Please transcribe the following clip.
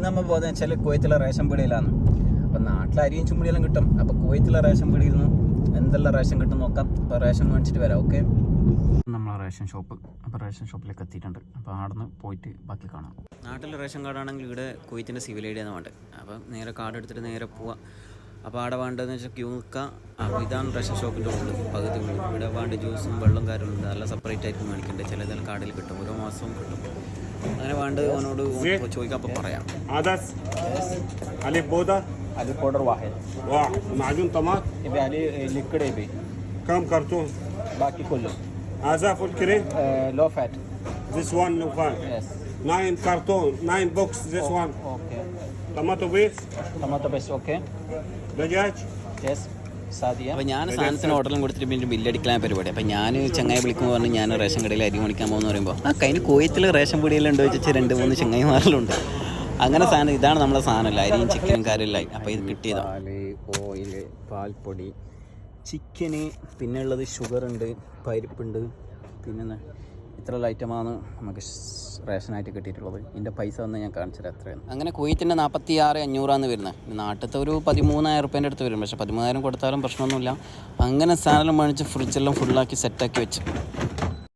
നമ്മൾ പോകുന്നത് വെച്ചാൽ കുവൈത്തിലെ റേഷൻ പീടികയിലാണ്. അപ്പോൾ നാട്ടിൽ അരിയും ചുമടിയെല്ലാം കിട്ടും. അപ്പോൾ കുവൈത്തിലെ റേഷൻ പീടിയിൽ നിന്ന് എന്തെല്ലാം റേഷൻ കിട്ടും നോക്കാം. അപ്പോൾ റേഷൻ മേടിച്ചിട്ട് വരാം. ഓക്കെ, നമ്മളെ റേഷൻ ഷോപ്പ്. അപ്പോൾ റേഷൻ ഷോപ്പിലേക്ക് എത്തിയിട്ടുണ്ട്. അപ്പോൾ അവിടെ നിന്ന് പോയിട്ട് ബാക്കി കാണാം. നാട്ടിലെ റേഷൻ കാർഡാണെങ്കിൽ ഇവിടെ കുവൈത്തിൻ്റെ സിവിൽ ഐ ഡിയാണ് വേണ്ടത്. അപ്പം നേരെ കാർഡ് എടുത്തിട്ട് നേരെ പോവാം. അപ്പോൾ അവിടെ വേണ്ടതെന്ന് വെച്ചാൽ ക്യൂ നിൽക്കുക. അപ്പോൾ ഇതാണ് റേഷൻ ഷോപ്പിൻ്റെ ഉള്ളിൽ പകുതി ഉള്ളു. ഇവിടെ വേണ്ട ജ്യൂസും വെള്ളം കാര്യമുണ്ട്. നല്ല സെപ്പറേറ്റ് ആയിരിക്കും മേടിക്കേണ്ടത്. ചിലതെല്ലാം കാർഡിൽ കിട്ടും, ഓരോ മാസവും കിട്ടും. അങ്ങനെ വേണ്ടത് അവനോട് ചോദിക്കാം. അപ്പോൾ പറയാം. علي بودر واحد معجون طماط يبي عليه ليكويد يبي كم كرتون باقي كله هذا فول كريم لو فات this one no fat yes 9 carton 9 box this one okay tomato paste okay دجاج yes Sadiya. അപ്പോൾ ഞാൻ സാധനത്തിന് ഓർഡറും കൊടുത്തിട്ട് പിന്നെ ബില്ലടിക്കാൻ പരിപാടി. അപ്പോൾ ഞാൻ ചങ്ങായി വിളിക്കുമ്പോൾ പറഞ്ഞ് ഞാൻ റേഷൻ കടയിൽ അരി മേടിക്കാൻ പോകുമെന്ന് പറയുമ്പോൾ കഴിഞ്ഞ കുവൈത്തിൽ റേഷൻ പീടികയിലുണ്ടോ വെച്ചാൽ 2-3 ചങ്ങായിമാരിലുണ്ട്. അങ്ങനെ സാധനം ഇതാണ് നമ്മളെ സാധനമല്ല, അരിയും ചിക്കനും കാര്യമില്ലായി. അപ്പോൾ ഇത് കിട്ടിയതാണ്. പാല്, ഓയില്, പാൽപ്പൊടി, ചിക്കന്, പിന്നെ ഉള്ളത് ഷുഗറുണ്ട്, പരിപ്പുണ്ട്, പിന്നെ ഇത്രയുള്ള ഐറ്റമാണ് നമുക്ക് റേഷനായിട്ട് കിട്ടിയിട്ടുള്ളത്. ഇതിൻ്റെ പൈസ വന്ന് ഞാൻ കാണിച്ചത് എത്രയാണ്. അങ്ങനെ കുവൈത്തിൻ്റെ 46,500 വരുന്നത്. നാട്ടിലത്തെ ഒരു 13,000 റുപ്യേൻ്റെ അടുത്ത് വരും. പക്ഷേ 13,000 കൊടുത്താലും പ്രശ്നമൊന്നുമില്ല. അങ്ങനെ സാധനം മേടിച്ച് ഫ്രിഡ്ജെല്ലാം ഫുള്ളാക്കി സെറ്റാക്കി വെച്ച്